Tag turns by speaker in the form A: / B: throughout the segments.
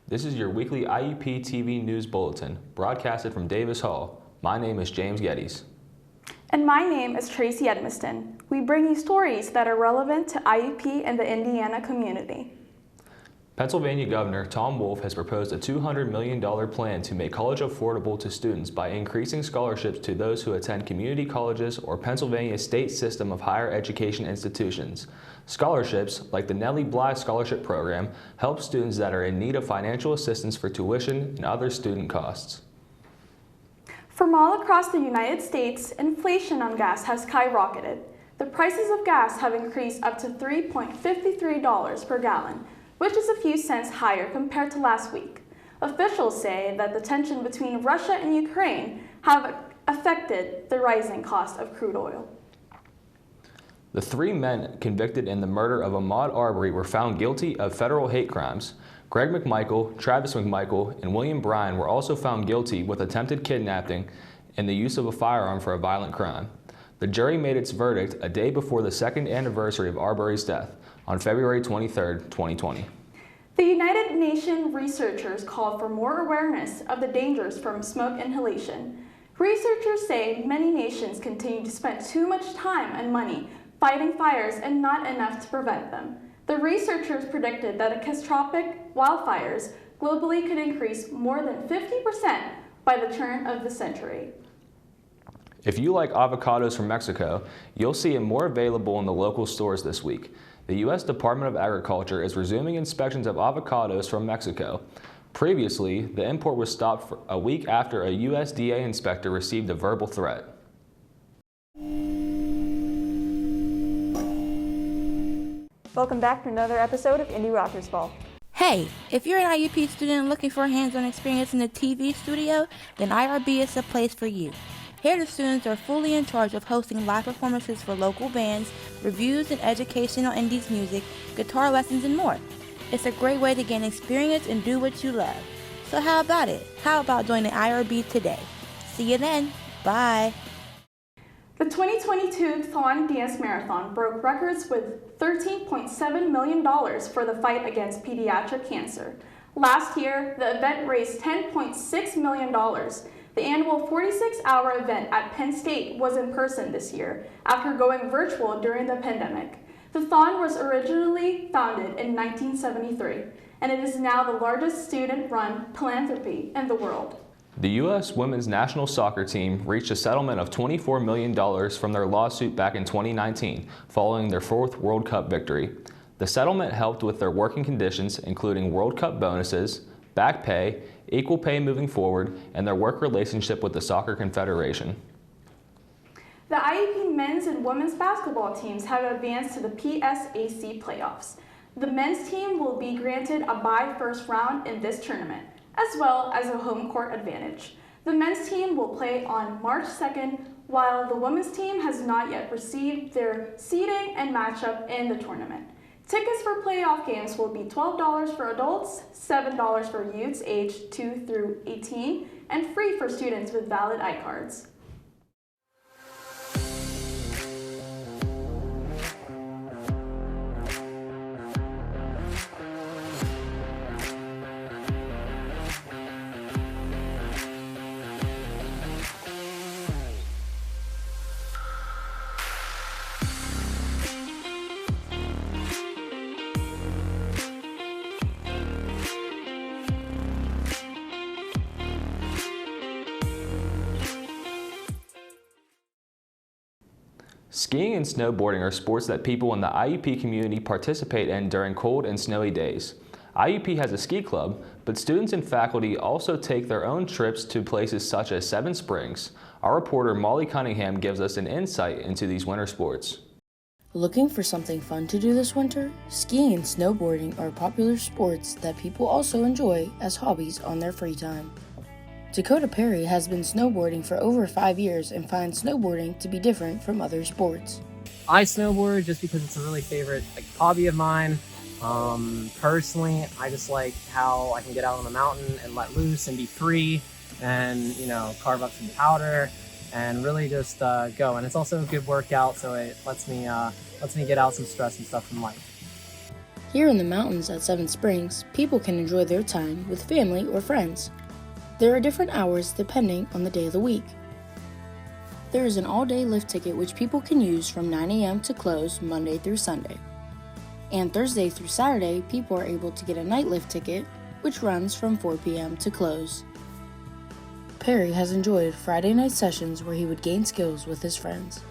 A: This is your weekly IUP-TV news bulletin, broadcasted from Davis Hall. My name is James Geddes.
B: And my name is Tracy Edmiston. We bring you stories that are relevant to IUP and the Indiana community.
A: Pennsylvania Governor Tom Wolf has proposed a $200 million plan to make college affordable to students by increasing scholarships to those who attend community colleges or Pennsylvania's state system of higher education institutions. Scholarships, like the Nellie Bly Scholarship Program, help students that are in need of financial assistance for tuition and other student costs.
B: From all across the United States, inflation on gas has skyrocketed. The prices of gas have increased up to $3.53 per gallon, which is a few cents higher compared to last week. Officials say that the tension between Russia and Ukraine have affected the rising cost of crude oil.
A: The three men convicted in the murder of Ahmaud Arbery were found guilty of federal hate crimes. Greg McMichael, Travis McMichael, and William Bryan were also found guilty with attempted kidnapping and the use of a firearm for a violent crime. The jury made its verdict a day before the second anniversary of Arbery's death, on February 23, 2020.
B: The United Nations researchers called for more awareness of the dangers from smoke inhalation. Researchers say many nations continue to spend too much time and money fighting fires and not enough to prevent them. The researchers predicted that catastrophic wildfires globally could increase more than 50% by the turn of the century.
A: If you like avocados from Mexico, you'll see it more available in the local stores this week. The U.S. Department of Agriculture is resuming inspections of avocados from Mexico. Previously, the import was stopped for a week after a USDA inspector received a verbal threat.
C: Welcome back to another episode of Indie Rockers Ball.
D: Hey, if you're an IUP student looking for a hands-on experience in the TV studio, then IRB is the place for you. Here, the students are fully in charge of hosting live performances for local bands, reviews and educational indies music, guitar lessons, and more. It's a great way to gain experience and do what you love. So how about it? How about joining IRB today? See you then. Bye.
B: The 2022 Thon Dance Marathon broke records with $13.7 million for the fight against pediatric cancer. Last year, the event raised $10.6 million. The annual 46-hour event at Penn State was in person this year, after going virtual during the pandemic. The Thon was originally founded in 1973, and it is now the largest student-run philanthropy in the world.
A: The U.S. women's national soccer team reached a settlement of $24 million from their lawsuit back in 2019, following their fourth World Cup victory. The settlement helped with their working conditions, including World Cup bonuses, back pay, equal pay moving forward, and their work relationship with the Soccer Confederation.
B: The IUP men's and women's basketball teams have advanced to the PSAC playoffs. The men's team will be granted a bye first round in this tournament, as well as a home court advantage. The men's team will play on March 2nd, while the women's team has not yet received their seeding and matchup in the tournament. Tickets for playoff games will be $12 for adults, $7 for youths aged 2 through 18, and free for students with valid iCards.
A: Skiing and snowboarding are sports that people in the IUP community participate in during cold and snowy days. IUP has a ski club, but students and faculty also take their own trips to places such as Seven Springs. Our reporter Molly Cunningham gives us an insight into these winter sports.
E: Looking for something fun to do this winter? Skiing and snowboarding are popular sports that people also enjoy as hobbies on their free time. Dakota Perry has been snowboarding for over 5 years and finds snowboarding to be different from other sports.
F: I snowboard just because it's a really favorite hobby of mine. Personally, I just like how I can get out on the mountain and let loose and be free and, carve up some powder and really just go. And it's also a good workout, so it lets me get out some stress and stuff from life.
E: Here in the mountains at Seven Springs, people can enjoy their time with family or friends. There are different hours depending on the day of the week. There is an all-day lift ticket which people can use from 9 a.m. to close Monday through Sunday. And Thursday through Saturday, people are able to get a night lift ticket which runs from 4 p.m. to close. Perry has enjoyed Friday night sessions where he would gain skills with his friends.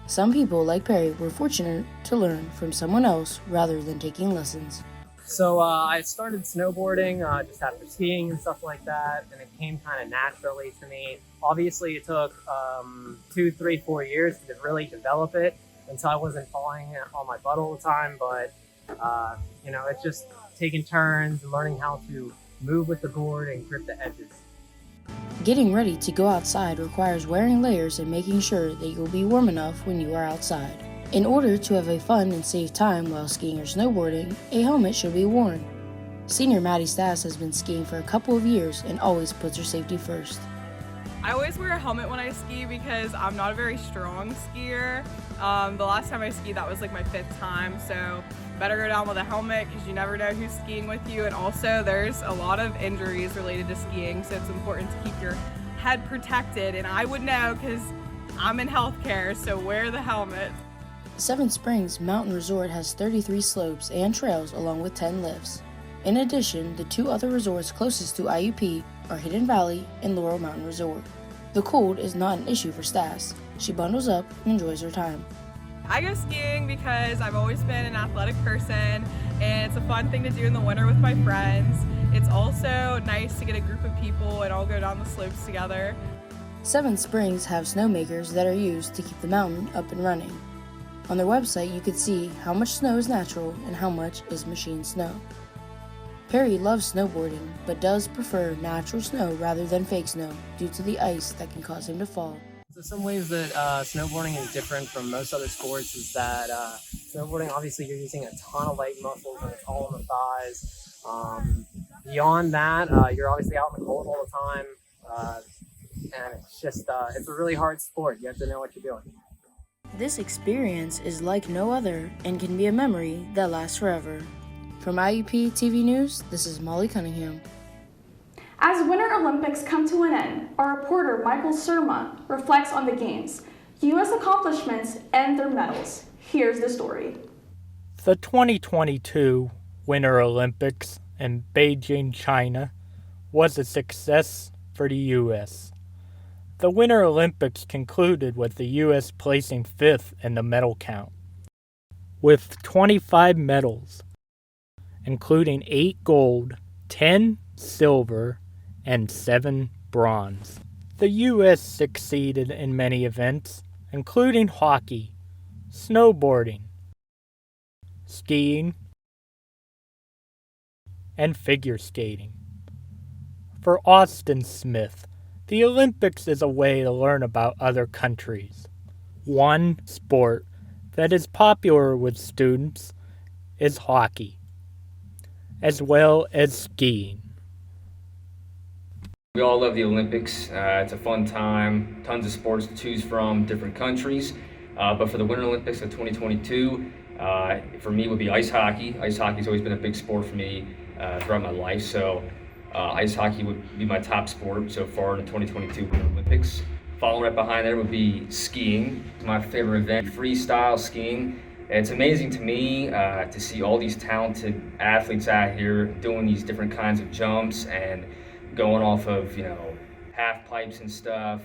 E: Some people, like Perry, were fortunate to learn from someone else rather than taking lessons.
F: So I started snowboarding just after skiing and stuff like that, and it came kind of naturally to me. Obviously, it took 2, 3, 4 years to really develop it until I wasn't falling on my butt all the time, but it's just taking turns and learning how to move with the board and grip the edges.
E: Getting ready to go outside requires wearing layers and making sure that you'll be warm enough when you are outside. In order to have a fun and safe time while skiing or snowboarding, a helmet should be worn. Senior Maddie Stas has been skiing for a couple of years and always puts her safety first.
G: I always wear a helmet when I ski because I'm not a very strong skier. The last time I skied, that was like my 5th time, so better go down with a helmet because you never know who's skiing with you. And also there's a lot of injuries related to skiing, so it's important to keep your head protected. And I would know because I'm in healthcare, so wear the helmet.
E: Seven Springs Mountain Resort has 33 slopes and trails along with 10 lifts. In addition, the 2 other resorts closest to IUP are Hidden Valley and Laurel Mountain Resort. The cold is not an issue for Stas. She bundles up and enjoys her time.
G: I go skiing because I've always been an athletic person, and it's a fun thing to do in the winter with my friends. It's also nice to get a group of people and all go down the slopes together.
E: Seven Springs have snowmakers that are used to keep the mountain up and running. On their website, you can see how much snow is natural and how much is machine snow. Perry loves snowboarding, but does prefer natural snow rather than fake snow due to the ice that can cause him to fall.
F: So some ways that snowboarding is different from most other sports is that snowboarding, obviously you're using a ton of leg muscles and it's all in the thighs. Beyond that, you're obviously out in the cold all the time, and it's just, it's a really hard sport. You have to know what you're doing.
E: This experience is like no other and can be a memory that lasts forever. From IUP-TV News, this is Molly Cunningham.
B: As Winter Olympics come to an end, our reporter Michael Surma reflects on the Games, U.S. accomplishments, and their medals. Here's the story.
H: The 2022 Winter Olympics in Beijing, China, was a success for the U.S. The Winter Olympics concluded with the U.S. placing 5th in the medal count, with 25 medals, including 8 gold, 10 silver, and 7 bronze. The U.S. succeeded in many events, including hockey, snowboarding, skiing, and figure skating. For Austin Smith, the Olympics is a way to learn about other countries. One sport that is popular with students is hockey, as well as skiing.
I: We all love the Olympics. It's a fun time, tons of sports to choose from, different countries. But for the Winter Olympics of 2022, for me would be ice hockey. Ice hockey's always been a big sport for me throughout my life, so ice hockey would be my top sport so far in the 2022 Winter Olympics. Following right behind there would be skiing. It's my favorite event, freestyle skiing. It's amazing to me to see all these talented athletes out here doing these different kinds of jumps and going off of, half pipes and stuff.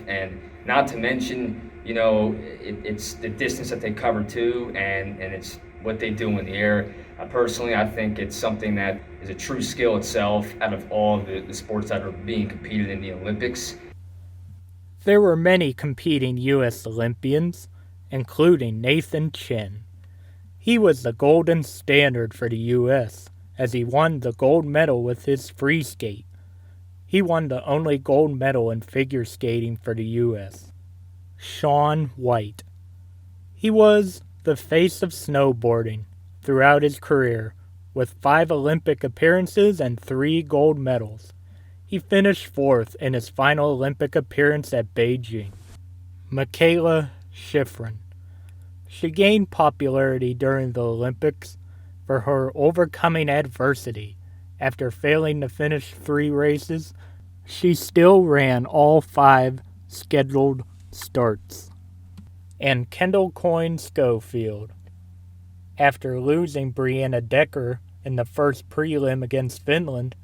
I: And not to mention, it's the distance that they cover too, and it's what they do in the air. Personally, I think it's something that is a true skill itself out of all the sports that are being competed in the Olympics.
H: There were many competing U.S. Olympians, including Nathan Chen. He was the golden standard for the U.S., as he won the gold medal with his free skate. He won the only gold medal in figure skating for the U.S. Shaun White. He was the face of snowboarding throughout his career, with 5 Olympic appearances and 3 gold medals. He finished 4th in his final Olympic appearance at Beijing. Michaela Schifrin. She gained popularity during the Olympics for her overcoming adversity. After failing to finish 3 races, she still ran all 5 scheduled starts. And Kendall Coyne Schofield, after losing Brianna Decker in the first prelim against Finland,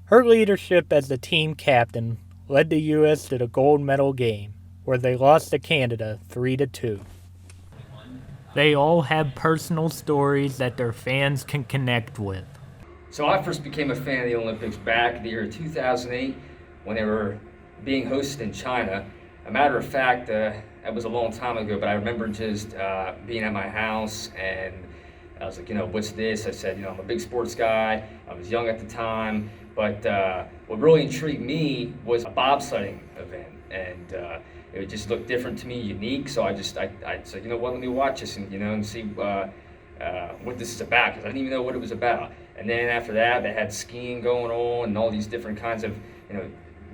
H: her leadership as the team captain led the U.S. to the gold medal game, where they lost to Canada 3-2. They all have personal stories that their fans can connect with.
I: So I first became a fan of the Olympics back in the year 2008 when they were being hosted in China. A matter of fact, that was a long time ago, but I remember just being at my house and I was like, what's this? I said, I'm a big sports guy. I was young at the time, but what really intrigued me was a bobsledding event, and it just looked different to me, unique. So I said, let me watch this and see what this is about, because I didn't even know what it was about. And then after that, they had skiing going on and all these different kinds of,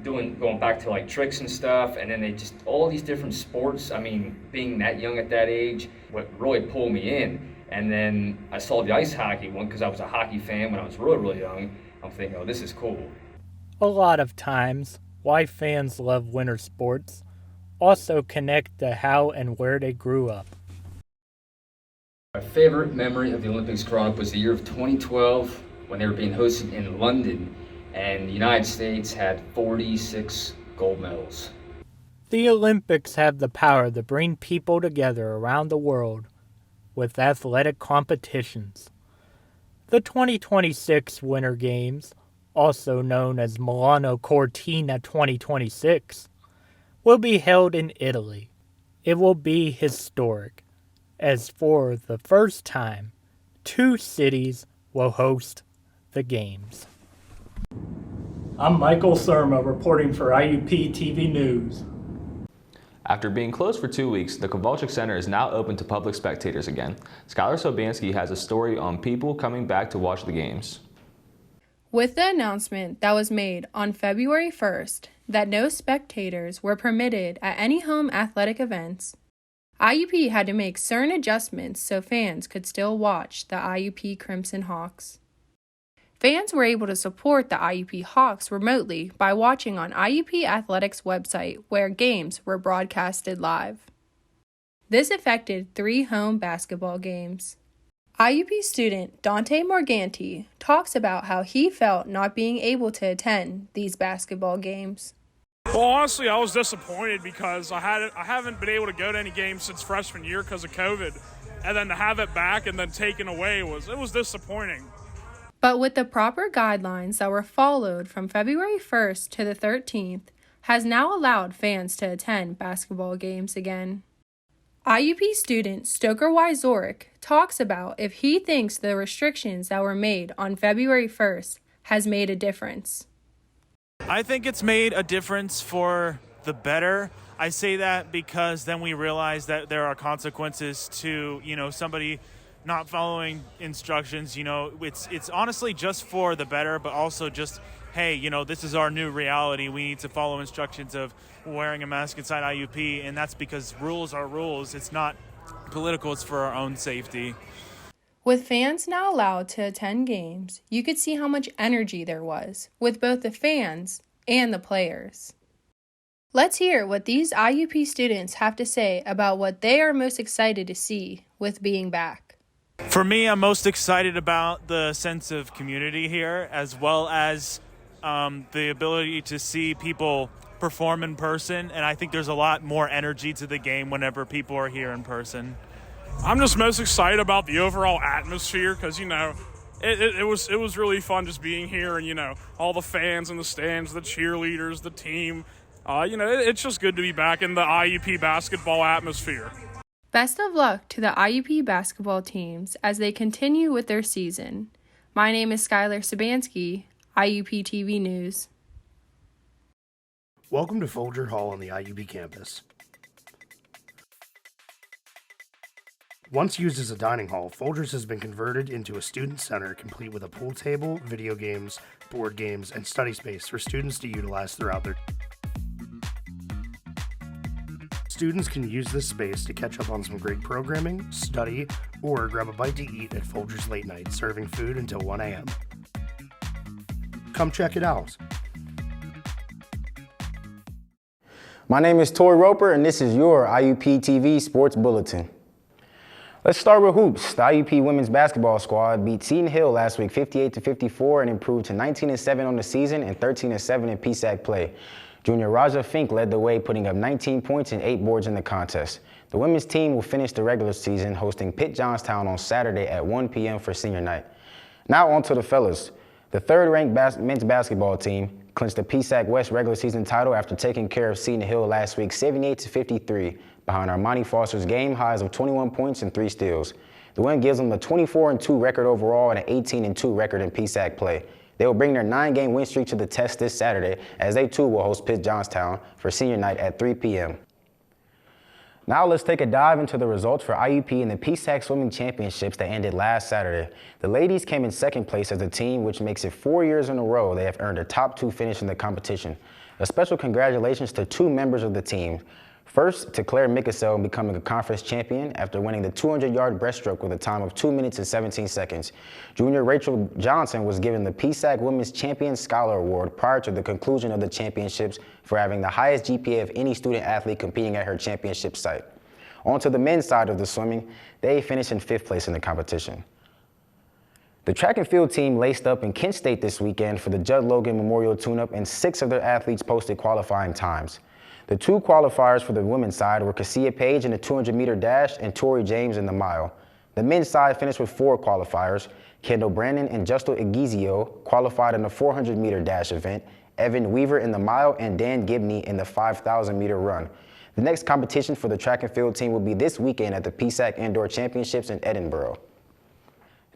I: going back to like tricks and stuff. And then they just, all these different sports. I mean, being that young at that age, what really pulled me in. And then I saw the ice hockey one because I was a hockey fan when I was really, really young. I'm thinking, oh, this is cool.
H: A lot of times, why fans love winter sports also connect to how and where they grew up.
I: My favorite memory of the Olympics growing up was the year of 2012 when they were being hosted in London, and the United States had 46 gold medals.
H: The Olympics have the power to bring people together around the world with athletic competitions. The 2026 Winter Games, also known as Milano Cortina 2026, will be held in Italy. It will be historic, as for the first time, 2 cities will host the Games. I'm Michael Surma reporting for IUP-TV News.
A: After being closed for 2 weeks, the Kowalczyk Center is now open to public spectators again. Skylar Sobansky has a story on people coming back to watch the games.
J: With the announcement that was made on February 1st that no spectators were permitted at any home athletic events, IUP had to make certain adjustments so fans could still watch the IUP Crimson Hawks. Fans were able to support the IUP Hawks remotely by watching on IUP Athletics' website where games were broadcasted live. This affected 3 home basketball games. IUP student Dante Morganti talks about how he felt not being able to attend these basketball games.
K: Well, honestly, I was disappointed because I haven't been able to go to any games since freshman year because of COVID, and then to have it back and then taken away was disappointing.
J: But with the proper guidelines that were followed from February 1st to the 13th, has now allowed fans to attend basketball games again. IUP student Stoker Wyzorek talks about if he thinks the restrictions that were made on February 1st has made a difference.
L: I think it's made a difference for the better. I say that because then we realize that there are consequences to, somebody not following instructions. It's honestly just for the better, but also just, hey, this is our new reality. We need to follow instructions of wearing a mask inside IUP, and that's because rules are rules. It's not political, it's for our own safety.
J: With fans now allowed to attend games, you could see how much energy there was with both the fans and the players. Let's hear what these IUP students have to say about what they are most excited to see with being back.
L: For me, I'm most excited about the sense of community here, as well as the ability to see people perform in person, and I think there's a lot more energy to the game whenever people are here in person.
K: I'm just most excited about the overall atmosphere because, it was really fun just being here and, all the fans in the stands, the cheerleaders, the team. It's just good to be back in the IUP basketball atmosphere.
J: Best of luck to the IUP basketball teams as they continue with their season. My name is Skylar Sabansky, IUP-TV News.
M: Welcome to Folger Hall on the IUP campus. Once used as a dining hall, Folgers has been converted into a student center complete with a pool table, video games, board games, and study space for students to utilize throughout their Students can use this space to catch up on some great programming, study, or grab a bite to eat at Folgers Late Night, serving food until 1 a.m. Come check it out.
N: My name is Tori Roper, and this is your IUP-TV Sports Bulletin. Let's start with hoops. The IUP women's basketball squad beat Seton Hill last week 58-54 and improved to 19-7 on the season and 13-7 in PSAC play. Junior Raja Fink led the way, putting up 19 points and 8 boards in the contest. The women's team will finish the regular season hosting Pitt Johnstown on Saturday at 1 p.m. for senior night. Now on to the fellas. The third-ranked men's basketball team clinched the PSAC West regular season title after taking care of Seton Hill last week 78-53 behind Armani Foster's game highs of 21 points and 3 steals. The win gives them a 24-2 record overall and an 18-2 record in PSAC play. They will bring their 9-game win streak to the test this Saturday as they too will host Pitt Johnstown for senior night at 3 p.m. Now let's take a dive into the results for IUP in the PSAC Swimming Championships that ended last Saturday. The ladies came in second place as a team, which makes it 4 years in a row they have earned a top 2 finish in the competition. A special congratulations to 2 members of the team. First, to Claire Mikasel becoming a conference champion after winning the 200-yard breaststroke with a time of 2 minutes and 17 seconds. Junior Rachel Johnson was given the PSAC Women's Champion Scholar Award prior to the conclusion of the championships for having the highest GPA of any student athlete competing at her championship site. On to the men's side of the swimming, they finished in 5th place in the competition. The track and field team laced up in Kent State this weekend for the Judd Logan Memorial Tune-Up, and 6 of their athletes posted qualifying times. The 2 qualifiers for the women's side were Cassia Page in the 200-meter dash and Tori James in the mile. The men's side finished with 4 qualifiers. Kendall Brandon and Justo Igizio qualified in the 400-meter dash event, Evan Weaver in the mile, and Dan Gibney in the 5,000-meter run. The next competition for the track and field team will be this weekend at the PSAC Indoor Championships in Edinburgh.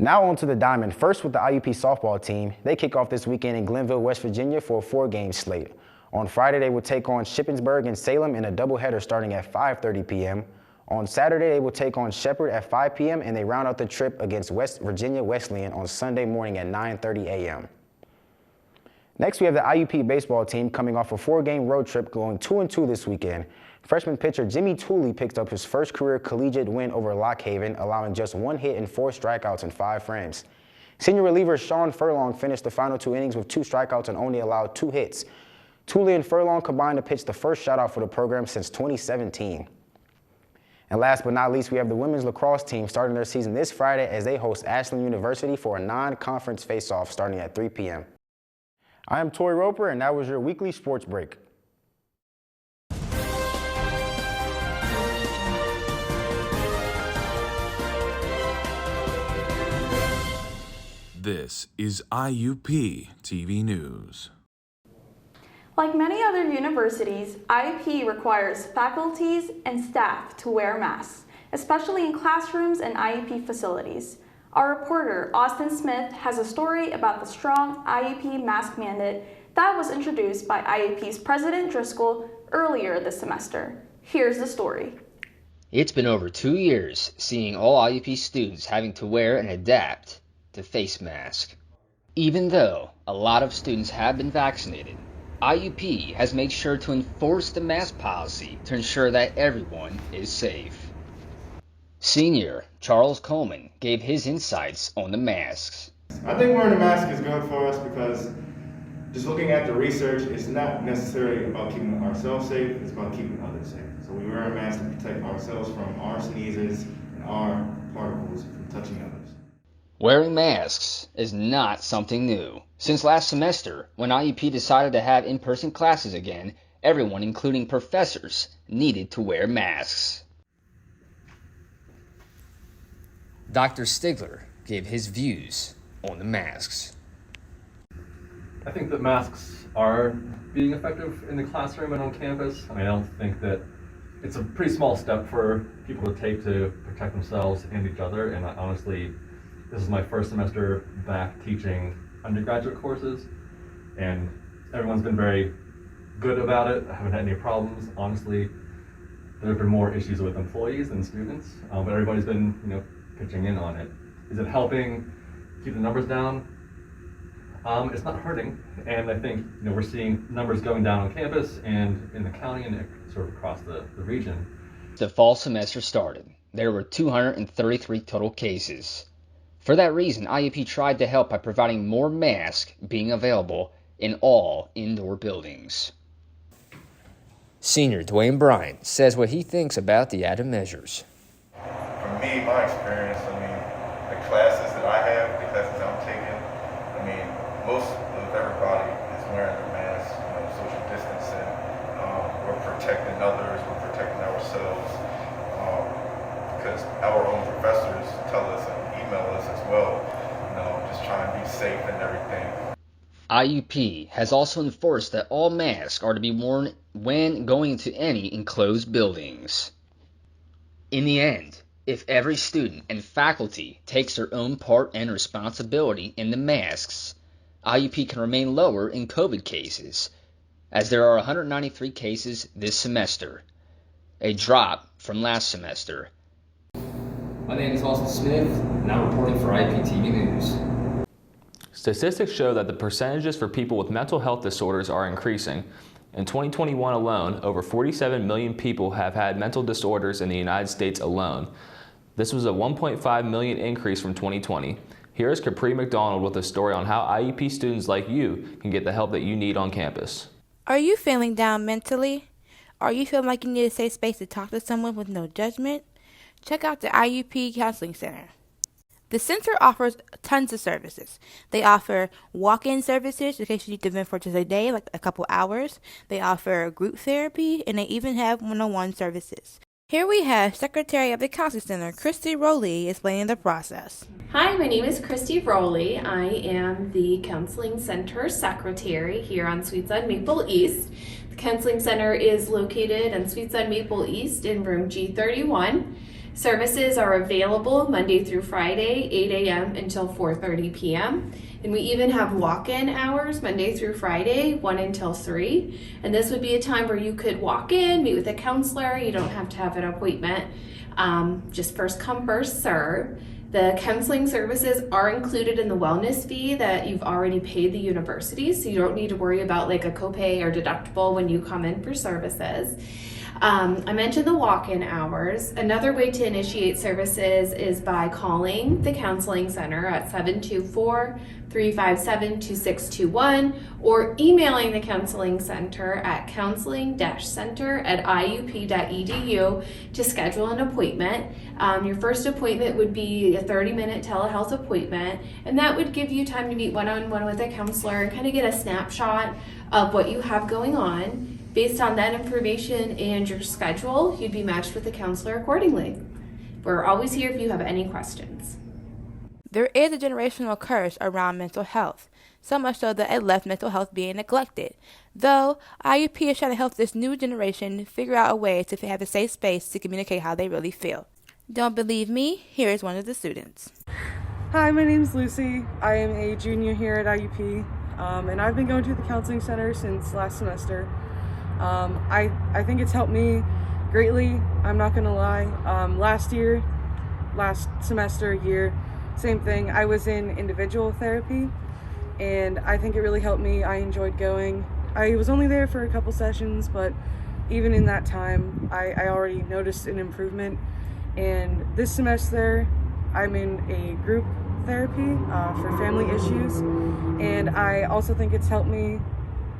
N: Now on to the Diamond. First with the IUP softball team. They kick off this weekend in Glenville, West Virginia for a 4-game slate. On Friday, they will take on Shippensburg and Salem in a doubleheader starting at 5:30 p.m. On Saturday, they will take on Shepherd at 5 p.m. and they round out the trip against West Virginia Wesleyan on Sunday morning at 9:30 a.m. Next, we have the IUP baseball team coming off a 4-game road trip going 2-2 this weekend. Freshman pitcher Jimmy Tooley picked up his first career collegiate win over Lock Haven, allowing just 1 hit and 4 strikeouts in 5 frames. Senior reliever Sean Furlong finished the final 2 innings with 2 strikeouts and only allowed 2 hits. Tooley and Furlong combined to pitch the first shutout for the program since 2017. And last but not least, we have the women's lacrosse team starting their season this Friday as they host Ashland University for a non-conference face-off starting at 3 p.m. I am Tori Roper, and that was your weekly sports break.
O: This is IUP-TV News.
B: Like many other universities, IUP requires faculties and staff to wear masks, especially in classrooms and IUP facilities. Our reporter, Austin Smith, has a story about the strong IUP mask mandate that was introduced by IUP's President Driscoll earlier this semester. Here's the story.
P: It's been over 2 years seeing all IUP students having to wear and adapt to face masks. Even though a lot of students have been vaccinated, IUP has made sure to enforce the mask policy to ensure that everyone is safe. Senior Charles Coleman gave his insights on the masks.
Q: I think wearing a mask is good for us because just looking at the research, it's not necessarily about keeping ourselves safe, it's about keeping others safe. So we wear a mask to protect ourselves from our sneezes and our particles from touching others.
P: Wearing masks is not something new. Since last semester, when IUP decided to have in-person classes again, everyone, including professors, needed to wear masks. Dr. Stigler gave his views on the masks.
R: I think that masks are being effective in the classroom and on campus. I don't think that it's a pretty small step for people to take to protect themselves and each other, and honestly, this is my first semester back teaching undergraduate courses, and everyone's been very good about it. I haven't had any problems. Honestly, there have been more issues with employees than students, but everybody's been, pitching in on it. Is it helping keep the numbers down? It's not hurting, and I think we're seeing numbers going down on campus and in the county and sort of across the region.
P: The fall semester started. There were 233 total cases. For that reason, IUP tried to help by providing more masks being available in all indoor buildings. Senior Dwayne Bryant says what he thinks about the added measures.
S: For me, my experience, the classes that I have, the classes I'm taking, most of everybody is wearing their mask, social distancing. We're protecting others, we're protecting ourselves, because our own professors tell us and email us as well, just trying to be safe and everything.
P: IUP has also enforced that all masks are to be worn when going into any enclosed buildings. In the end, if every student and faculty takes their own part and responsibility in the masks, IUP can remain lower in COVID cases, as there are 193 cases this semester, a drop from last semester.
I: My name is Austin Smith, and I'm reporting for IUP-TV News.
A: Statistics show that the percentages for people with mental health disorders are increasing. In 2021 alone, over 47 million people have had mental disorders in the United States alone. This was a 1.5 million increase from 2020. Here is Capri McDonald with a story on how IUP students like you can get the help that you need on campus.
D: Are you feeling down mentally? Are you feeling like you need a safe space to talk to someone with no judgment? Check out the IUP Counseling Center. The center offers tons of services. They offer walk-in services in case you need to vent for just a day, like a couple hours. They offer group therapy, and they even have one-on-one services. Here we have Secretary of the Counseling Center, Christy Rowley, explaining the process.
T: Hi, my name is Christy Rowley. I am the Counseling Center Secretary here on Sweetside Maple East. The Counseling Center is located in Sweetside Maple East in room G31. Services are available Monday through Friday, 8 a.m. until 4:30 p.m. And we even have walk-in hours Monday through Friday, 1 until 3. And this would be a time where you could walk in, meet with a counselor. You don't have to have an appointment. Just first come, first serve. The counseling services are included in the wellness fee that you've already paid the university, so you don't need to worry about like a copay or deductible when you come in for services. I mentioned the walk-in hours. Another way to initiate services is by calling the Counseling Center at 724-357-2621 or emailing the Counseling Center at counseling-center@iup.edu to schedule an appointment. Your first appointment would be a 30-minute telehealth appointment, and that would give you time to meet one-on-one with a counselor and kind of get a snapshot of what you have going on. Based on that information and your schedule, you'd be matched with a counselor accordingly. We're always here if you have any questions.
D: There is a generational curse around mental health, so much so that it left mental health being neglected. Though, IUP is trying to help this new generation figure out a way to have a safe space to communicate how they really feel. Don't believe me? Here is one of the students.
U: Hi, my name's Lucy. I am a junior here at IUP, and I've been going to the Counseling Center since last semester. I think it's helped me greatly, I'm not gonna lie. Last semester, same thing. I was in individual therapy, and I think it really helped me. I enjoyed going. I was only there for a couple sessions, but even in that time, I already noticed an improvement. And this semester, I'm in a group therapy for family issues, and I also think it's helped me.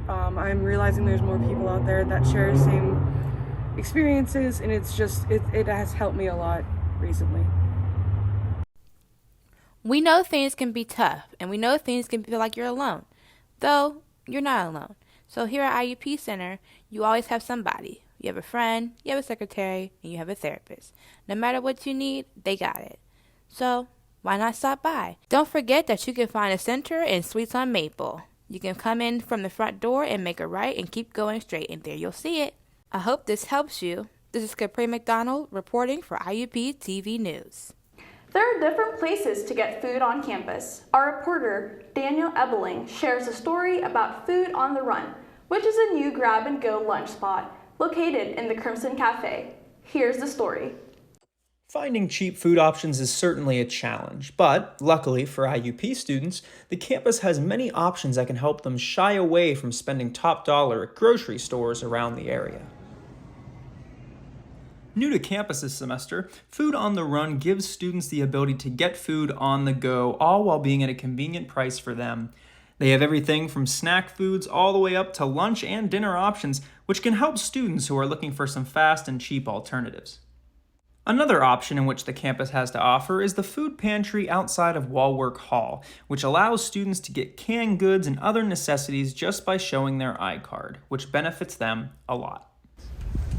U: I'm realizing there's more people out there that share the same experiences, and it has helped me a lot recently.
D: We know things can be tough, and we know things can feel like you're alone, though you're not alone. So here at IUP Center, you always have somebody. You have a friend, you have a secretary, and you have a therapist. No matter what you need, they got it. So why not stop by? Don't forget that you can find a center in Sweets on Maple. You can come in from the front door and make a right and keep going straight, and there you'll see it. I hope this helps you. This is Capri McDonald reporting for IUP-TV News.
B: There are different places to get food on campus. Our reporter, Daniel Ebeling, shares a story about Food on the Run, which is a new grab-and-go lunch spot located in the Crimson Cafe. Here's the story.
V: Finding cheap food options is certainly a challenge, but luckily for IUP students, the campus has many options that can help them shy away from spending top dollar at grocery stores around the area. New to campus this semester, Food on the Run gives students the ability to get food on the go, all while being at a convenient price for them. They have everything from snack foods all the way up to lunch and dinner options, which can help students who are looking for some fast and cheap alternatives. Another option in which the campus has to offer is the food pantry outside of Walwork Hall, which allows students to get canned goods and other necessities just by showing their iCard, which benefits them a lot.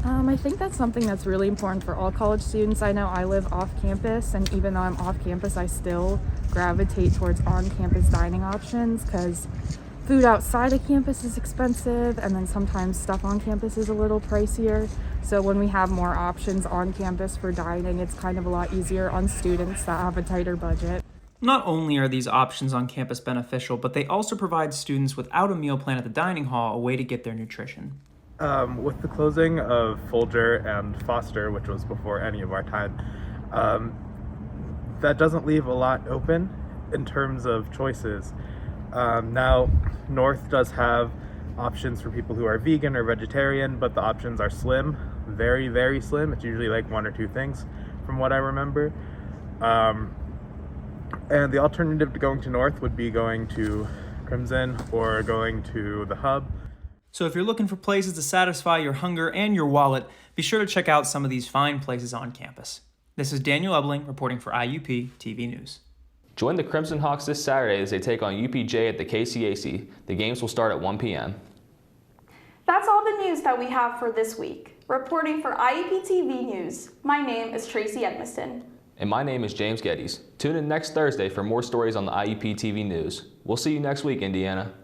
C: I think that's something that's really important for all college students. I know I live off campus, and even though I'm off campus, I still gravitate towards on-campus dining options because food outside of campus is expensive, and then sometimes stuff on campus is a little pricier. So when we have more options on campus for dining, it's kind of a lot easier on students that have a tighter budget.
V: Not only are these options on campus beneficial, but they also provide students without a meal plan at the dining hall a way to get their nutrition.
G: With the closing of Folger and Foster, which was before any of our time, that doesn't leave a lot open in terms of choices. Now, North does have options for people who are vegan or vegetarian, but the options are slim, very, very slim. It's usually like one or two things from what I remember. And the alternative to going to North would be going to Crimson or going to the Hub.
V: So if you're looking for places to satisfy your hunger and your wallet, be sure to check out some of these fine places on campus. This is Daniel Ebling reporting for IUP-TV News.
A: Join the Crimson Hawks this Saturday as they take on UPJ at the KCAC. The games will start at 1 p.m.
B: That's all the news that we have for this week. Reporting for IUP-TV News, my name is Tracy Edmiston.
A: And my name is James Geddes. Tune in next Thursday for more stories on the IUP-TV News. We'll see you next week, Indiana.